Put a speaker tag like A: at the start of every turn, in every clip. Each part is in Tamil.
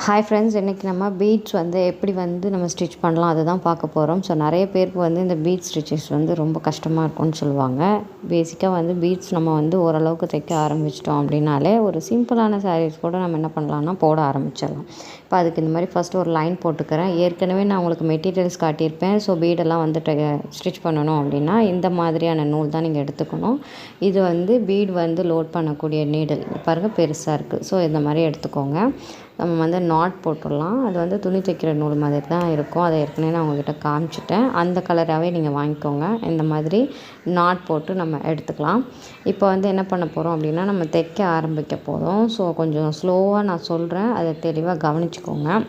A: ஹாய் ஃப்ரெண்ட்ஸ், இன்றைக்கி நம்ம பீட்ஸ் எப்படி நம்ம ஸ்டிச் பண்ணலாம் அதை தான் பார்க்க போகிறோம். ஸோ நிறைய பேருக்கு இந்த பீட் ஸ்டிச்சஸ் ரொம்ப கஷ்டமாக இருக்கும்னு சொல்லுவாங்க. பேசிக்காக பீட்ஸ் நம்ம ஓரளவுக்கு தைக்க ஆரம்பிச்சிட்டோம் அப்படின்னாலே ஒரு சிம்பிளான சாரீஸ் கூட நம்ம என்ன பண்ணலாம்னா போட ஆரம்பிச்சிடலாம். இப்போ அதுக்கு இந்த மாதிரி ஃபஸ்ட்டு ஒரு லைன் போட்டுக்கிறேன். ஏற்கனவே நான் உங்களுக்கு மெட்டீரியல்ஸ் காட்டியிருப்பேன். ஸோ பீடெல்லாம் ஸ்டிச் பண்ணணும் அப்படின்னா இந்த மாதிரியான நூல் தான் நீங்கள் எடுத்துக்கணும். இது பீட் லோட் பண்ணக்கூடிய நீடில் பாருங்கள் பெருசாக இருக்குது. ஸோ இந்த மாதிரி எடுத்துக்கோங்க. நம்ம நாட் போட்டுடலாம். அது துணி தைக்கிற நூல் மாதிரி தான் இருக்கும். அதை ஏற்கனவே நான் உங்கள்கிட்ட காமிச்சிட்டேன். அந்த கலராகவே நீங்கள் வாங்கிக்கோங்க. இந்த மாதிரி நாட் போட்டு நம்ம எடுத்துக்கலாம். இப்போ என்ன பண்ண போகிறோம் அப்படின்னா நம்ம தைக்க ஆரம்பிக்க போகிறோம். ஸோ கொஞ்சம் ஸ்லோவாக நான் சொல்கிறேன், அதை தெளிவாக கவனிச்சுக்கோங்க.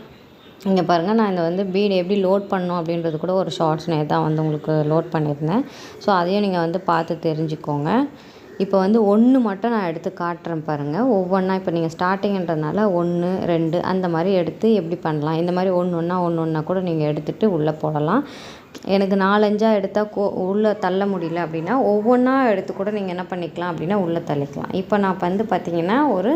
A: இங்கே பாருங்கள், நான் இந்த பீடு எப்படி லோட் பண்ணணும் அப்படின்றது கூட ஒரு ஷார்ட்ஸ் தான் உங்களுக்கு லோட் பண்ணியிருந்தேன். ஸோ அதையும் நீங்கள் பார்த்து தெரிஞ்சுக்கோங்க. இப்போ ஒன்று மட்டும் நான் எடுத்து காட்டுறேன் பாருங்கள். ஒவ்வொன்றா இப்போ நீங்கள் ஸ்டார்டிங்கன்றதுனால 1, 2 அந்த மாதிரி எடுத்து எப்படி பண்ணலாம். இந்த மாதிரி ஒன்று ஒன்றா கூட நீங்கள் எடுத்துகிட்டு உள்ளே போடலாம். எனக்கு 4, 5 எடுத்தால் உள்ளே தள்ள முடியல அப்படின்னா ஒவ்வொன்றா எடுத்து கூட நீங்கள் என்ன பண்ணிக்கலாம் அப்படின்னா உள்ளே தள்ளிக்கலாம். இப்போ நான் பார்த்திங்கன்னா ஒரு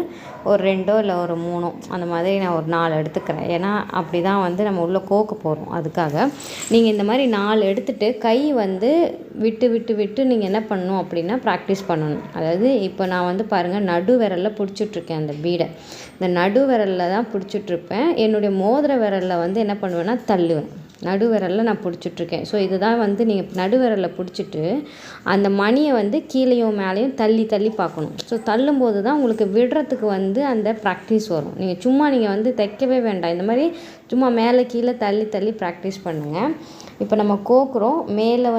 A: 2 இல்லை ஒரு 3 அந்த மாதிரி நான் ஒரு 4 எடுத்துக்கிறேன். ஏன்னா அப்படி தான் நம்ம உள்ளே கோக்க போகிறோம். அதுக்காக நீங்கள் இந்த மாதிரி 4 எடுத்துகிட்டு கை விட்டு விட்டு விட்டு நீங்கள் என்ன பண்ணணும் அப்படின்னா ப்ராக்டிஸ் பண்ணணும். அதாவது இப்போ நான் பாருங்கள் நடு விரலில் பிடிச்சிட்ருக்கேன். அந்த பீடை இந்த நடு விரலில் தான் பிடிச்சிட்ருப்பேன். என்னுடைய மோதிர விரலில் என்ன பண்ணுவேன்னா தள்ளுவேன். நடு விரலில் நான் பிடிச்சிட்ருக்கேன். ஸோ இதுதான் நீங்கள் நடு விரலில் பிடிச்சிட்டு அந்த மணியை கீழேயும் மேலேயும் தள்ளி தள்ளி பார்க்கணும். ஸோ தள்ளும்போது தான் உங்களுக்கு விடுறதுக்கு அந்த ப்ராக்டிஸ் வரும். நீங்கள் சும்மா நீங்கள் தைக்கவே வேண்டாம். இந்த மாதிரி சும்மா மேலே கீழே தள்ளி தள்ளி ப்ராக்டிஸ் பண்ணுங்கள். இப்போ நம்ம கோக்குறோம். மேலே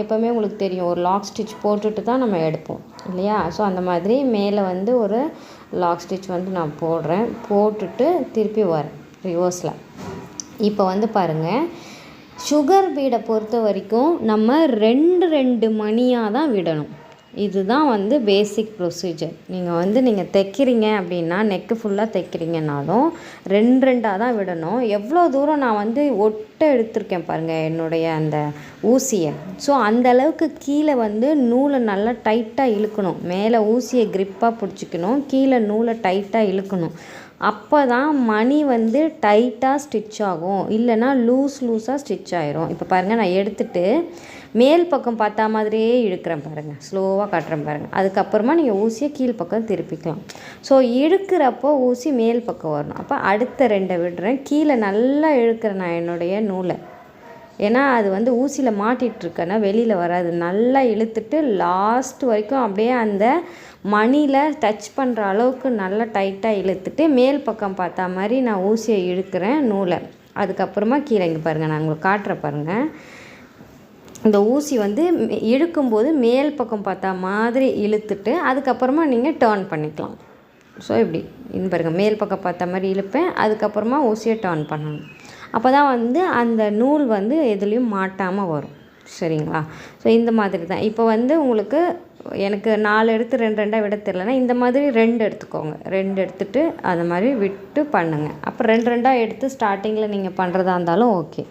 A: எப்போவுமே உங்களுக்கு தெரியும் ஒரு லாக் ஸ்டிச் போட்டுட்டு தான் நம்ம எடுப்போம் இல்லையா. ஸோ அந்த மாதிரி மேலே ஒரு லாக் ஸ்டிச் நான் போடுறேன். போட்டுட்டு திருப்பி வரேன் ரிவர்ஸில். இப்போ பாருங்கள், சுகர் பீடை பொறுத்த வரைக்கும் நம்ம 2 மணியாக தான் விடணும். இதுதான் பேசிக் ப்ரொசீஜர். நீங்கள் தைக்கிறீங்க அப்படின்னா நெக்கு ஃபுல்லாக தைக்கிறீங்கனாலும் 2 தான் விடணும். எவ்வளோ தூரம் நான் ஒட்டை எடுத்திருக்கேன் பாருங்கள் என்னுடைய அந்த ஊசியை. ஸோ அந்த அளவுக்கு கீழே நூலை நல்லா டைட்டாக இழுக்கணும். மேலே ஊசியை க்ரிப்பாக பிடிச்சிக்கணும், கீழே நூலை டைட்டாக இழுக்கணும். அப்போ தான் மணி டைட்டாக ஸ்டிச் ஆகும். இல்லைனா லூஸாக ஸ்டிச் ஆயிரும். இப்போ பாருங்கள், நான் எடுத்துகிட்டு மேல் பக்கம் பார்த்தா மாதிரியே இழுக்கிறேன் பாருங்கள். ஸ்லோவாக காட்டுறேன் பாருங்கள். அதுக்கப்புறமா நீங்கள் ஊசியை கீழ் பக்கம் திருப்பிக்கலாம். ஸோ இழுக்கிறப்போ ஊசி மேல் பக்கம் வரணும். அப்போ அடுத்த 2 விடுறேன். கீழே நல்லா இழுக்கிறேன் நான் என்னுடைய நூலை. ஏன்னா அது ஊசியில் மாட்டிகிட்ருக்கேன்னா வெளியில் வராது. நல்லா இழுத்துட்டு லாஸ்ட் வரைக்கும் அப்படியே அந்த மணியில் டச் பண்ணுற அளவுக்கு நல்லா டைட்டாக இழுத்துட்டு மேல் பக்கம் பார்த்தா மாதிரி நான் ஊசியை இழுக்கிறேன் நூலை. அதுக்கப்புறமா கீழே இங்கே பாருங்கள், நான் உங்களுக்கு காட்டுறேன் பாருங்கள். இந்த ஊசி இழுக்கும்போது மேல் பக்கம் பார்த்தா மாதிரி இழுத்துட்டு அதுக்கப்புறமா நீங்கள் டேர்ன் பண்ணிக்கலாம். ஸோ இப்படி இந்த பாருங்கள், மேல் பக்கம் பார்த்தா மாதிரி இழுப்பேன். அதுக்கப்புறமா ஊசியை டேர்ன் பண்ணணும். அப்போ தான் அந்த நூல் எதுலேயும் மாட்டாமல் வரும். சரிங்களா. ஸோ இந்த மாதிரி தான். இப்போ உங்களுக்கு எனக்கு 4 எடுத்து 2 விட தெரியலனா இந்த மாதிரி 2 எடுத்துக்கோங்க. 2 எடுத்துகிட்டு அந்த மாதிரி விட்டு பண்ணுங்கள். அப்புறம் 2 எடுத்து ஸ்டார்டிங்கில் நீங்கள் பண்ணுறதா இருந்தாலும் ஓகே.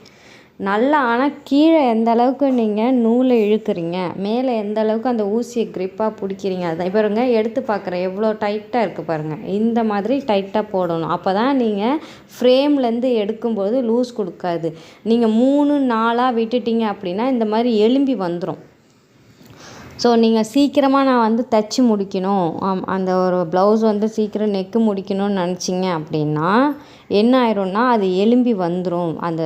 A: நல்லா ஆனால் கீழே எந்த அளவுக்கு நீங்கள் நூலை இழுக்கிறீங்க, மேலே எந்த அளவுக்கு அந்த ஊசியை க்ரிப்பாக பிடிக்கிறீங்க, அதுதான். இப்போ பாருங்க, எடுத்து பார்க்குறேன் எவ்வளோ டைட்டாக இருக்குது பாருங்கள். இந்த மாதிரி டைட்டாக போடணும். அப்போ தான் நீங்கள் ஃப்ரேம்லேருந்து எடுக்கும்போது லூஸ் கொடுக்காது. நீங்கள் 3, 4 விட்டுட்டீங்க அப்படின்னா இந்த மாதிரி எலும்பி வந்துடும். ஸோ நீங்கள் சீக்கிரமாக நான் தைச்சி முடிக்கணும், அந்த ஒரு ப்ளவுஸ் சீக்கிரம் நெக்கு முடிக்கணும்னு நினச்சிங்க அப்படின்னா என்ன ஆயிரும்னா அது எலும்பி வந்துடும். அந்த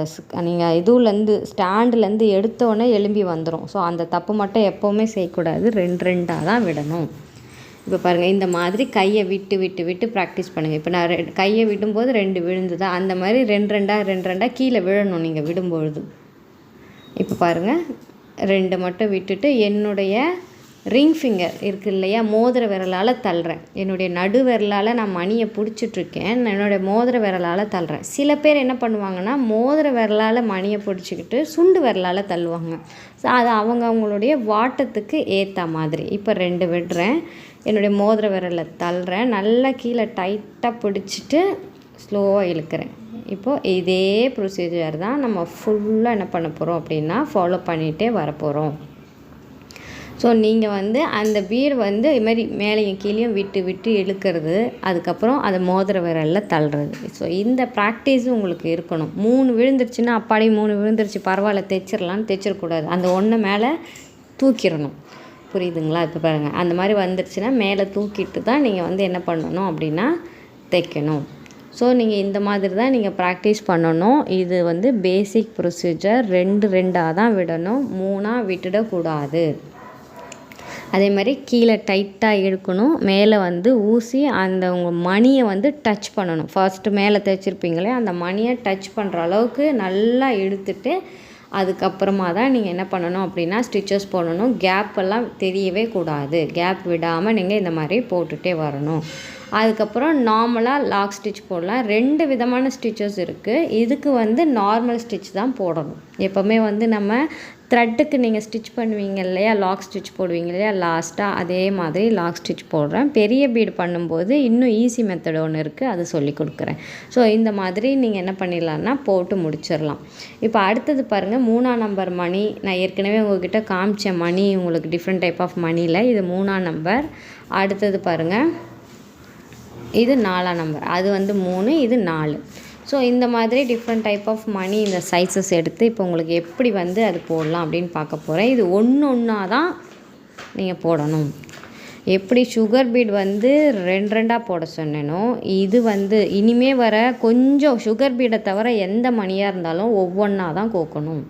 A: நீங்கள் இதுலேருந்து ஸ்டாண்டுலேருந்து எடுத்தோடனே எலும்பி வந்துடும். ஸோ அந்த தப்பு மட்டும் எப்போவுமே செய்யக்கூடாது. 2 தான் விடணும். இப்போ பாருங்கள், இந்த மாதிரி கையை விட்டு விட்டு விட்டு ப்ராக்டிஸ் பண்ணுங்கள். இப்போ நான் கையை விடும்போது 2 விழுந்துதா, அந்த மாதிரி 2 கீழே விழணும் நீங்கள் விடும்பொழுது. இப்போ பாருங்கள், 2 மட்டும் விட்டுட்டு என்னுடைய ரிங் ஃபிங்கர் இருக்குது இல்லையா, மோதிர விரலால் தள்ளுறேன். என்னுடைய நடு விரலால் நான் மணியை பிடிச்சிட்ருக்கேன். என்னுடைய மோதிர விரலால் தள்ளுறேன். சில பேர் என்ன பண்ணுவாங்கன்னா மோதிர விரலால் மணியை பிடிச்சிக்கிட்டு சுண்டு விரலால் தள்ளுவாங்க. ஸோ அது அவங்களுடைய வாட்டத்துக்கு ஏற்ற மாதிரி. இப்போ 2 விடுறேன். என்னுடைய மோதிர விரலில் தள்ளுறேன். நல்லா கீழே டைட்டாக பிடிச்சிட்டு ஸ்லோவாக இழுக்கிறேன். இப்போது இதே ப்ரொசீஜர் தான் நம்ம ஃபுல்லாக என்ன பண்ண போகிறோம் அப்படின்னா ஃபாலோ பண்ணிகிட்டே வரப்போகிறோம். ஸோ நீங்கள் வந்து அந்த பீடு வந்து இதுமாதிரி மேலேயும் கீழேயும் விட்டு விட்டு இழுக்கிறது, அதுக்கப்புறம் அதை மோதிர விரலில் தள்ளுறது. ஸோ இந்த ப்ராக்டிஸும் உங்களுக்கு இருக்கணும். 3 விழுந்துருச்சுன்னா அப்பாடி 3 விழுந்துருச்சு பரவாயில்ல தைச்சிடலான்னு தைச்சிடக்கூடாது. அந்த ஒன்றை மேலே தூக்கிடணும். புரியுதுங்களா? இப்போ பாருங்கள், அந்த மாதிரி வந்துருச்சுன்னா மேலே தூக்கிட்டு தான் நீங்கள் வந்து என்ன பண்ணணும் அப்படின்னா தைக்கணும். ஸோ நீங்கள் இந்த மாதிரி தான் நீங்கள் ப்ராக்டிஸ் பண்ணணும். இது வந்து பேசிக் ப்ரொசீஜர். 2 தான் விடணும், 3 விட்டுடக்கூடாது. அதே மாதிரி கீழே டைட்டாக இழுக்கணும். மேலே வந்து ஊசி அந்த உங்கள் மணியை வந்து டச் பண்ணணும். ஃபர்ஸ்ட்டு மேலே தைச்சிருப்பீங்களே அந்த மணியை டச் பண்ணுற அளவுக்கு நல்லா இழுத்துட்டு அதுக்கப்புறமா தான் நீங்கள் என்ன பண்ணணும் அப்படின்னா ஸ்டிச்சஸ் போடணும். கேப்பெல்லாம் தெரியவே கூடாது. கேப் விடாமல் நீங்கள் இந்த மாதிரி போட்டுகிட்டே வரணும். அதுக்கப்புறம் நார்மலாக லாக் ஸ்டிச் போடலாம். 2 விதமான ஸ்டிச்சஸ் இருக்குது. இதுக்கு வந்து நார்மல் ஸ்டிச் தான் போடணும். எப்போவுமே வந்து நம்ம த்ரெட்டுக்கு நீங்கள் ஸ்டிச் பண்ணுவீங்க இல்லையா, லாக் ஸ்டிச் போடுவீங்க இல்லையா லாஸ்ட்டாக, அதே மாதிரி லாக் ஸ்டிச் போடுறேன். பெரிய பீடு பண்ணும்போது இன்னும் ஈஸி மெத்தட் ஒன்று இருக்குது, அது சொல்லி கொடுக்குறேன். ஸோ இந்த மாதிரி நீங்கள் என்ன பண்ணிடலான்னா போட்டு முடிச்சிடலாம். இப்போ அடுத்தது பாருங்கள், 3ஆம் நம்பர் மணி. நான் ஏற்கனவே உங்கள்கிட்ட காமிச்ச மணி உங்களுக்கு டிஃப்ரெண்ட் டைப் ஆஃப் மணியில் இது 3ஆம் நம்பர். அடுத்தது பாருங்கள், இது 4ஆம் நம்பர். அது வந்து 3, இது 4. ஸோ இந்த மாதிரி டிஃப்ரெண்ட் டைப் ஆஃப் மணி இந்த சைஸஸ் எடுத்து இப்போ உங்களுக்கு எப்படி வந்து அது போடலாம் அப்படின்னு பார்க்க போகிறேன். இது ஒன்றா தான் நீங்கள் போடணும். எப்படி சுகர் பீட் வந்து 2 போட சொன்னேனோ, இது வந்து இனிமே வர கொஞ்சம் சுகர் பீடை தவிர எந்த மணியாக இருந்தாலும் ஒவ்வொன்றா தான் கோக்கணும்.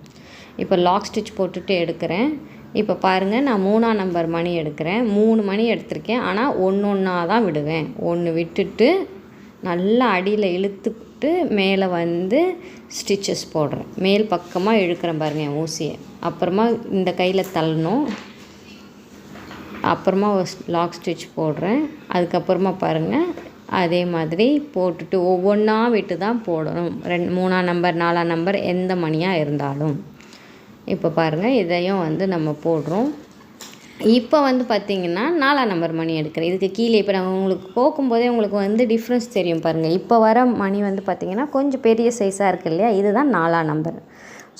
A: இப்போ லாக் ஸ்டிச் போட்டுட்டு எடுக்கிறேன். இப்போ பாருங்கள், நான் 3ஆம் நம்பர் மணி எடுக்கிறேன். 3 மணி எடுத்திருக்கேன். ஆனால் ஒன்றா தான் விடுவேன். 1 விட்டுட்டு நல்லா அடியில் இழுத்துட்டு மேலே வந்து ஸ்டிச்சஸ் போடுறேன். மேல் பக்கமாக இழுக்கிறேன் பாருங்கள் என் ஊசியை. அப்புறமா இந்த கையில் தள்ளணும். அப்புறமா ஒரு லாக் ஸ்டிச் போடுறேன். அதுக்கப்புறமா பாருங்கள், அதே மாதிரி போட்டுட்டு ஒவ்வொன்றா விட்டு தான் போடணும். 3ஆம் நம்பர் 4ஆம் நம்பர் எந்த மணியாக இருந்தாலும். இப்போ பாருங்கள், இதையும் வந்து நம்ம போடுறோம். இப்போ வந்து பார்த்திங்கன்னா 4ஆம் நம்பர் மணி எடுக்கிறேன். இதுக்கு கீழே இப்போ நான் உங்களுக்கு போக்கும்போதே உங்களுக்கு வந்து டிஃப்ரென்ஸ் தெரியும் பாருங்கள். இப்போ வர மணி வந்து பார்த்திங்கன்னா கொஞ்சம் பெரிய சைஸாக இருக்குது இல்லையா, இதுதான் 4ஆம் நம்பர்.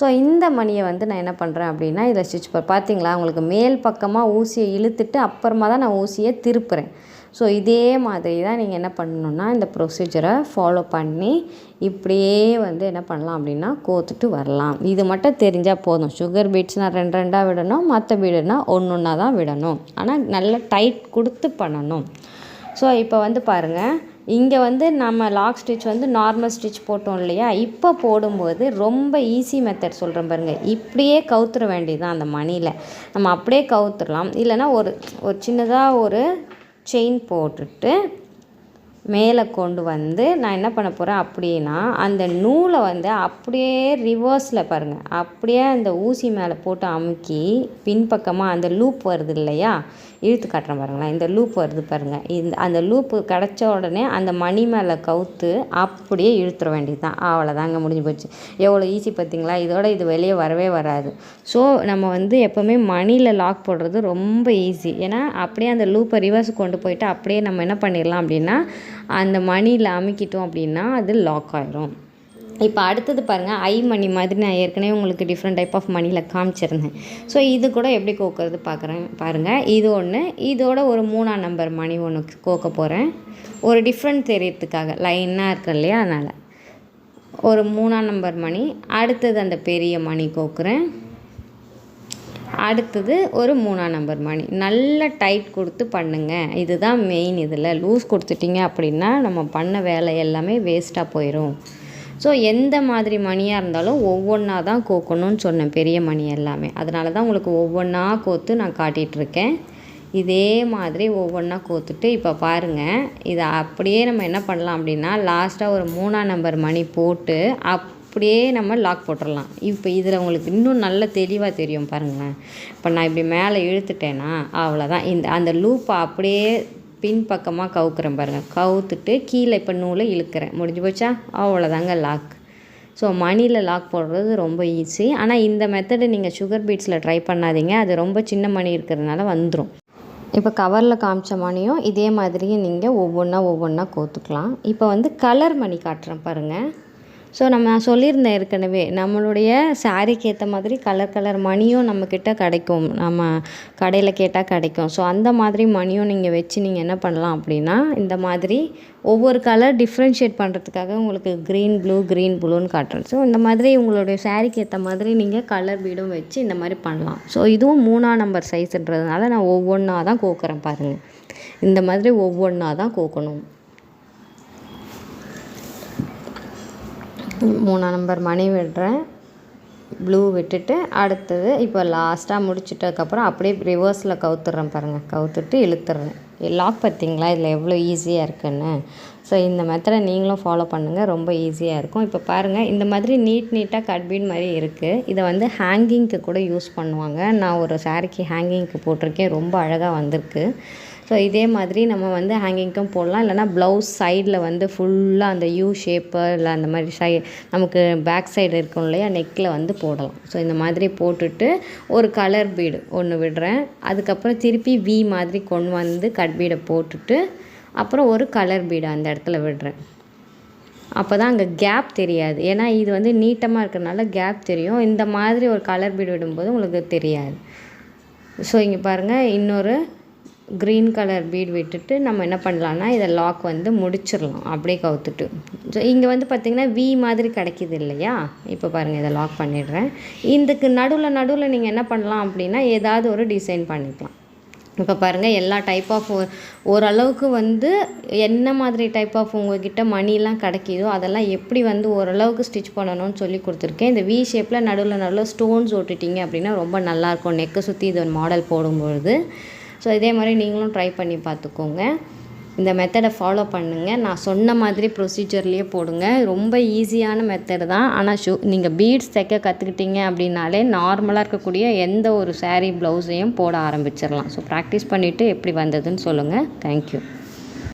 A: ஸோ இந்த மணியை வந்து நான் என்ன பண்ணுறேன் அப்படின்னா இதில் ஸ்டிச் பார்த்தீங்களா, உங்களுக்கு மேல் பக்கமாக ஊசியை இழுத்துட்டு அப்புறமா தான் நான் ஊசியை திருப்புறேன். ஸோ இதே மாதிரி தான் நீங்கள் என்ன பண்ணணுன்னா இந்த ப்ரொசீஜரை ஃபாலோ பண்ணி இப்படியே வந்து என்ன பண்ணலாம் அப்படின்னா கோத்துட்டு வரலாம். இது மட்டும் தெரிஞ்சால் போதும். சுகர் பீட்ஸ்னால் 2 விடணும், மற்ற பீடுனா ஒன்றா தான் விடணும். ஆனால் நல்லா டைட் கொடுத்து பண்ணணும். ஸோ இப்போ வந்து பாருங்கள், இங்கே வந்து நம்ம லாக் ஸ்டிச் வந்து நார்மல் ஸ்டிச் போட்டோம் இல்லையா, இப்போ போடும்போது ரொம்ப ஈஸி மெத்தட் சொல்கிறேன் பாருங்கள். இப்படியே கவுத்துற வேண்டியதுதான். அந்த மணியில் நம்ம அப்படியே கவுத்துடலாம். இல்லைனா ஒரு சின்னதாக ஒரு செயின் போட்டுட்டு மேலே கொண்டு வந்து நான் என்ன பண்ண போகிறேன் அப்படின்னா அந்த நூலை வந்து அப்படியே ரிவர்ஸில் பாருங்கள், அப்படியே அந்த ஊசி மேலே போட்டு அமுக்கி பின்பக்கமாக அந்த லூப் வருது இல்லையா, இழுத்து காட்டுறேன் பாருங்களேன். இந்த லூப் வருது பாருங்கள். அந்த லூப்பு கிடச்ச உடனே அந்த மணி மேலே கவுத்து அப்படியே இழுத்துற வேண்டியது தான். அவ்வளோதாங்க, முடிஞ்சு போச்சு. எவ்வளோ ஈஸி பார்த்திங்களா? இதோட இது வெளியே வரவே வராது. ஸோ நம்ம வந்து எப்போவுமே மணியில் லாக் போடுறது ரொம்ப ஈஸி. ஏன்னா அப்படியே அந்த லூப்பை ரிவர்ஸ் கொண்டு போயிட்டு அப்படியே நம்ம என்ன பண்ணிடலாம் அப்படின்னா அந்த மணியில் அமுக்கிட்டோம் அப்படின்னா அது லாக் ஆகிரும். இப்போ அடுத்தது பாருங்கள், ஐ மணி மாதிரி நான் ஏற்கனவே உங்களுக்கு டிஃப்ரெண்ட் டைப் ஆஃப் மணியில் காமிச்சிருந்தேன். ஸோ இது கூட எப்படி கோக்கிறது பார்க்குறேன் பாருங்கள். இது ஒன்று, இதோட ஒரு 3ஆம் நம்பர் மணி ஒன்று கோக்க போகிறேன். ஒரு டிஃப்ரெண்ட் தெரியறதுக்காக லைனாக இருக்கு இல்லையா, அதனால் ஒரு 3ஆம் நம்பர் மணி. அடுத்தது அந்த பெரிய மணி கோக்குறேன். அடுத்தது ஒரு 3ஆம் நம்பர் மணி. நல்லா டைட் கொடுத்து பண்ணுங்கள். இதுதான் மெயின். இதில் லூஸ் கொடுத்துட்டிங்க அப்படின்னா நம்ம பண்ண வேலை எல்லாமே வேஸ்ட்டாக போயிடும். ஸோ எந்த மாதிரி மணியாக இருந்தாலும் ஒவ்வொன்றா தான் கோக்கணும்னு சொன்னேன், பெரிய மணி எல்லாமே. அதனால தான் உங்களுக்கு ஒவ்வொன்றா கோத்து நான் காட்டிகிட்ருக்கேன். இதே மாதிரி ஒவ்வொன்றா கோத்துட்டு இப்போ பாருங்கள், இதை அப்படியே நம்ம என்ன பண்ணலாம் அப்படின்னா லாஸ்ட்டாக ஒரு 3ஆம் நம்பர் மணி போட்டு அப்படியே நம்ம லாக் போட்டுடலாம். இப்போ இதில் உங்களுக்கு இன்னும் நல்ல தெளிவாக தெரியும் பாருங்களேன். இப்போ நான் இப்படி மேலே இழுத்துட்டேன்னா அவ்வளோதான். அந்த லூப்பை அப்படியே பின்பக்கமாக கவுக்குறேன் பாருங்கள். கவுத்துட்டு கீழே இப்போ நூலை இழுக்கிறேன். முடிஞ்சு போச்சா? அவ்வளோதாங்க லாக். ஸோ மணியில் லாக் போடுறது ரொம்ப ஈஸி. ஆனால் இந்த மெத்தடை நீங்கள் சுகர் பீட்ஸில் ட்ரை பண்ணாதீங்க, அது ரொம்ப சின்ன மணி இருக்கிறதுனால வந்துடும். இப்போ கவரில் காமிச்ச மணியும் இதே மாதிரியே நீங்கள் ஒவ்வொன்றா கோத்துக்கலாம். இப்போ வந்து கலர் மணி காட்டுறேன் பாருங்கள். ஸோ நான் சொல்லியிருந்தேன் ஏற்கனவே, நம்மளுடைய சாரீக்கு ஏற்ற மாதிரி கலர் கலர் மணியும் நம்மக்கிட்ட கிடைக்கும், நம்ம கடையில் கேட்டால் கிடைக்கும். ஸோ அந்த மாதிரி மணியும் நீங்கள் வச்சு நீங்கள் என்ன பண்ணலாம் அப்படின்னா, இந்த மாதிரி ஒவ்வொரு கலர் டிஃப்ரென்ஷியேட் பண்ணுறதுக்காக உங்களுக்கு க்ரீன் ப்ளூன்னு காட்டுறேன். ஸோ இந்த மாதிரி உங்களுடைய சாரீக்கு ஏற்ற மாதிரி நீங்கள் கலர் பீடும் வச்சு இந்த மாதிரி பண்ணலாம். ஸோ இதுவும் 3ஆம் நம்பர் சைஸுன்றதுனால நான் ஒவ்வொன்றா தான் கோக்குறேன் பாருங்கள். இந்த மாதிரி ஒவ்வொன்றா தான் கோக்கணும். 3ஆம் நம்பர் மணி விடுறேன், ப்ளூ விட்டுட்டு அடுத்தது இப்போ லாஸ்ட்டாக முடிச்சிட்டதுக்கப்புறம் அப்படியே ரிவர்ஸில் கவுத்துடுறேன் பாருங்கள். கவுத்துட்டு இழுத்துடுறேன். லாக் பார்த்தீங்களா இதில் எவ்வளோ ஈஸியாக இருக்குன்னு. ஸோ இந்த மெத்தடை நீங்களும் ஃபாலோ பண்ணுங்கள், ரொம்ப ஈஸியாக இருக்கும். இப்போ பாருங்கள், இந்த மாதிரி நீட்டாக கட் பீட் மாதிரி இருக்குது. இதை வந்து ஹேங்கிங்க்கு கூட யூஸ் பண்ணுவாங்க. நான் ஒரு சாரீக்கு ஹேங்கிங்க்கு போட்டிருக்கேன், ரொம்ப அழகாக வந்திருக்கு. ஸோ இதே மாதிரி நம்ம வந்து ஹேங்கிங்க்கும் போடலாம், இல்லைனா ப்ளவுஸ் சைடில் வந்து ஃபுல்லாக அந்த யூ ஷேப்பு இல்லை அந்த மாதிரி நமக்கு பேக் சைடு இருக்கும் இல்லையா, நெக்கில் வந்து போடலாம். ஸோ இந்த மாதிரி போட்டுட்டு ஒரு கலர் பீடு ஒன்று விடுறேன். அதுக்கப்புறம் திருப்பி வி மாதிரி கொண்டு வந்து கட் பீடை போட்டுட்டு அப்புறம் ஒரு கலர் பீடை அந்த இடத்துல விடுறேன். அப்போ தான் அங்கே கேப் தெரியாது. ஏன்னா இது வந்து நீட்டமாக இருக்கிறதுனால கேப் தெரியும். இந்த மாதிரி ஒரு கலர் பீடு விடும்போது உங்களுக்கு தெரியாது. ஸோ இங்கே பாருங்கள், இன்னொரு க்ரீன் கலர் பீட் விட்டுட்டு நம்ம என்ன பண்ணலான்னா இதை லாக் வந்து முடிச்சிடலாம் அப்படியே கவுத்துட்டு. ஸோ இங்கே வந்து பார்த்திங்கன்னா வி மாதிரி கிடைக்கிது இல்லையா. இப்போ பாருங்கள், இதை லாக் பண்ணிடுறேன். இதுக்கு நடுவில் நீங்கள் என்ன பண்ணலாம் அப்படின்னா ஏதாவது ஒரு டிசைன் பண்ணிக்கலாம். இப்போ பாருங்கள், எல்லா டைப் ஆஃப் ஓரளவுக்கு வந்து என்ன மாதிரி டைப் ஆஃப் உங்கள்கிட்ட மணிலாம் கிடைக்கிதோ அதெல்லாம் எப்படி வந்து ஓரளவுக்கு ஸ்டிச் பண்ணணும்னு சொல்லி கொடுத்துருக்கேன். இந்த வி ஷேப்பில் நடுவில் ஸ்டோன்ஸ் ஒட்டிட்டிங்க அப்படின்னா ரொம்ப நல்லாயிருக்கும் நெக்கை சுற்றி இது ஒரு மாடல் போடும்பொழுது. ஸோ இதே மாதிரி நீங்களும் ட்ரை பண்ணி பார்த்துக்கோங்க. இந்த மெத்தடை ஃபாலோ பண்ணுங்கள். நான் சொன்ன மாதிரி ப்ரொசீஜர்லேயே போடுங்க. ரொம்ப ஈஸியான மெத்தடு தான். ஆனால் நீங்கள் பீட்ஸ் தைக்க கற்றுக்கிட்டீங்க அப்படின்னாலே நார்மலாக இருக்கக்கூடிய எந்த ஒரு சாரீ ப்ளவுஸையும் போட ஆரம்பிச்சிடலாம். ஸோ ப்ராக்டிஸ் பண்ணிவிட்டு எப்படி வந்ததுன்னு சொல்லுங்கள். தேங்க்யூ.